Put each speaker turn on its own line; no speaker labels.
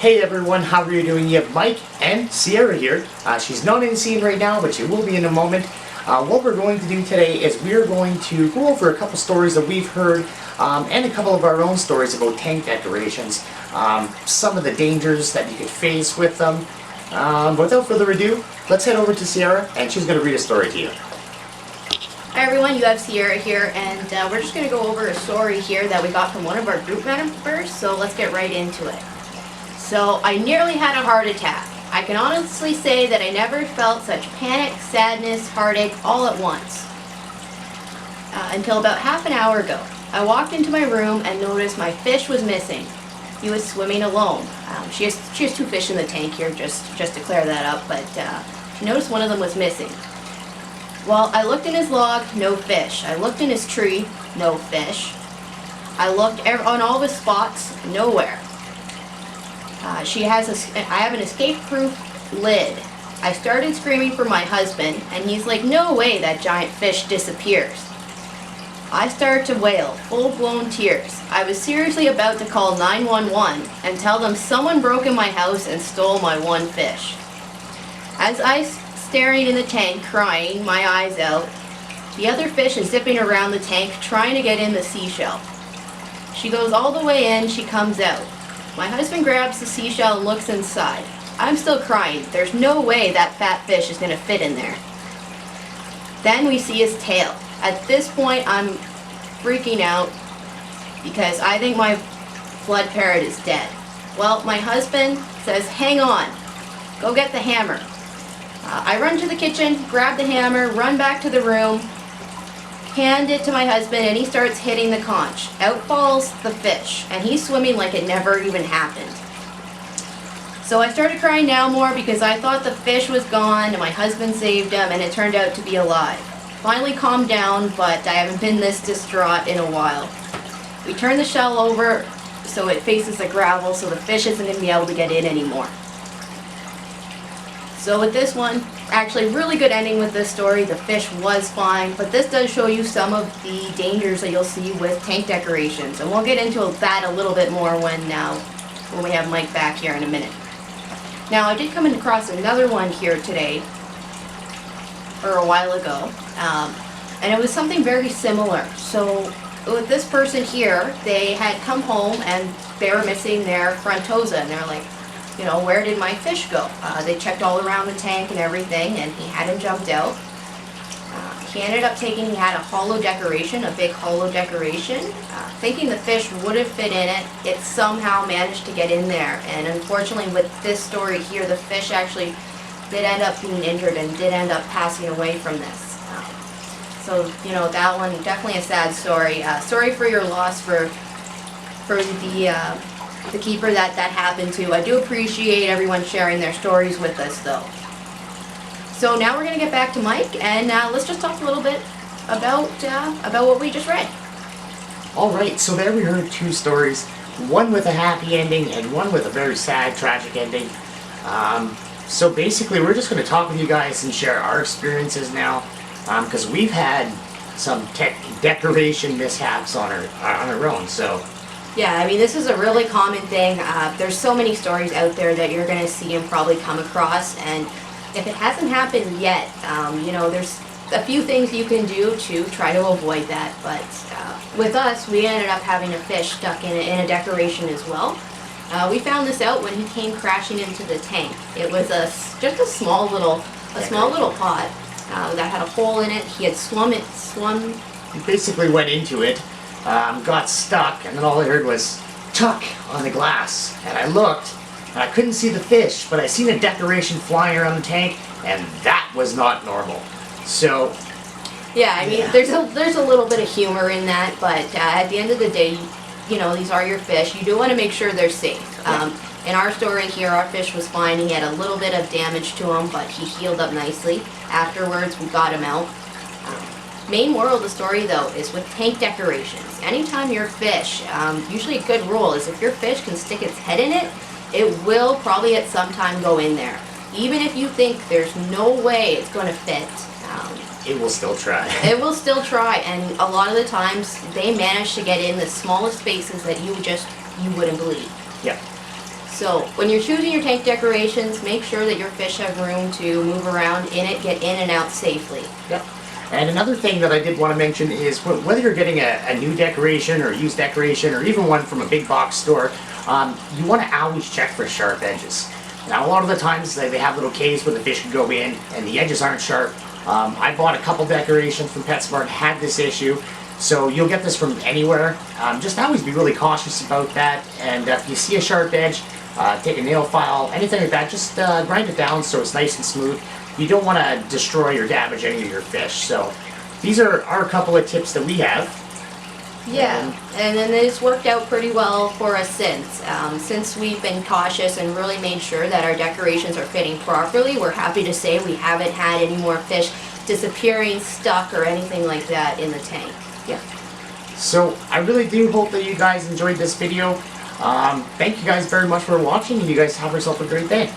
Hey everyone, how are you doing? You have Mike and Sierra here. She's not in the scene right now, but she will be in a moment. What we're going to do today is we're going to go over a couple stories that we've heard and a couple of our own stories about tank decorations. Some of the dangers that you could face with them. Without further ado, let's head over to Sierra and she's going to read a story to you.
Hi everyone, you have Sierra here, and we're just going to go over a story here that we got from one of our group members, so let's get right into it. So, I nearly had a heart attack. I can honestly say that I never felt such panic, sadness, heartache all at once. Until about half an hour ago. I walked into my room and noticed my fish was missing. He was swimming alone. She has two fish in the tank here, just to clear that up, but she noticed one of them was missing. Well, I looked in his log, no fish. I looked in his tree, no fish. I looked on all the spots, nowhere. I have an escape-proof lid. I started screaming for my husband, and he's like, "No way that giant fish disappears." I started to wail, full-blown tears. I was seriously about to call 911 and tell them someone broke in my house and stole my one fish. As I staring in the tank, crying, my eyes out, the other fish is zipping around the tank, trying to get in the seashell. She goes all the way in, she comes out. My husband grabs the seashell and looks inside. I'm still crying. There's no way that fat fish is going to fit in there. Then we see his tail. At this point, I'm freaking out because I think my flood parrot is dead. Well, my husband says, "Hang on, go get the hammer." I run to the kitchen, grab the hammer, run back to the room, hand it to my husband, and he starts hitting the conch. Out falls the fish, and he's swimming like it never even happened. So I started crying now more because I thought the fish was gone and my husband saved him, and it turned out to be alive. Finally calmed down, but I haven't been this distraught in a while. We turn the shell over so it faces the gravel so the fish isn't going to be able to get in anymore. So with this one, actually really good ending with this story. The fish was fine, but this does show you some of the dangers that you'll see with tank decorations. And we'll get into that a little bit more when we have Mike back here in a minute. Now I did come across another one here today, or a while ago, and it was something very similar. So with this person here, they had come home and they were missing their front toes, and they're like, you know, where did my fish go? They checked all around the tank and everything, and he hadn't jumped out. He ended up he had a hollow decoration, a big hollow decoration. Thinking the fish would have fit in it, it somehow managed to get in there. And unfortunately with this story here, the fish actually did end up being injured and did end up passing away from this. So, you know, that one, definitely a sad story. Sorry for your loss for the keeper that happened to. I do appreciate everyone sharing their stories with us though. So now we're going to get back to Mike, and let's just talk a little bit about what we just read.
Alright, so there we heard two stories, one with a happy ending and one with a very sad, tragic ending. So basically we're just going to talk with you guys and share our experiences now, because we've had some decoration mishaps on our own, so...
Yeah, I mean, this is a really common thing. There's so many stories out there that you're going to see and probably come across, and if it hasn't happened yet, you know, there's a few things you can do to try to avoid that. But with us, we ended up having a fish stuck in a decoration as well. We found this out when he came crashing into the tank. It was just a small little pot that had a hole in it. He had swum.
He basically went into it. Got stuck, and then all I heard was tuck on the glass, and I looked and I couldn't see the fish, but I seen a decoration flying around the tank, and that was not normal. So
yeah, I mean, there's a little bit of humor in that, but at the end of the day, you know, these are your fish. You do want to make sure they're safe. In our story here, our fish was fine. He had a little bit of damage to him, but he healed up nicely. Afterwards, we got him out. Main moral of the story though is with tank decorations, anytime your fish, usually a good rule is if your fish can stick its head in it, it will probably at some time go in there. Even if you think there's no way it's going to fit,
it will still try.
It will still try, and a lot of the times they manage to get in the smallest spaces that you wouldn't believe.
Yeah.
So when you're choosing your tank decorations, make sure that your fish have room to move around in it, get in and out safely.
Yep. And another thing that I did want to mention is whether you're getting a new decoration or used decoration or even one from a big box store, you want to always check for sharp edges. Now a lot of the times they have little caves where the fish can go in and the edges aren't sharp. I bought a couple decorations from PetSmart, had this issue, so you'll get this from anywhere. Just always be really cautious about that, and if you see a sharp edge, take a nail file, anything like that, just grind it down so it's nice and smooth. You don't want to destroy or damage any of your fish. So these are a couple of tips that we have.
Yeah, and then it's worked out pretty well for us since we've been cautious and really made sure that our decorations are fitting properly. We're happy to say we haven't had any more fish disappearing, stuck, or anything like that in the tank.
Yeah. So I really do hope that you guys enjoyed this video. Thank you guys very much for watching, and you guys have yourself a great day.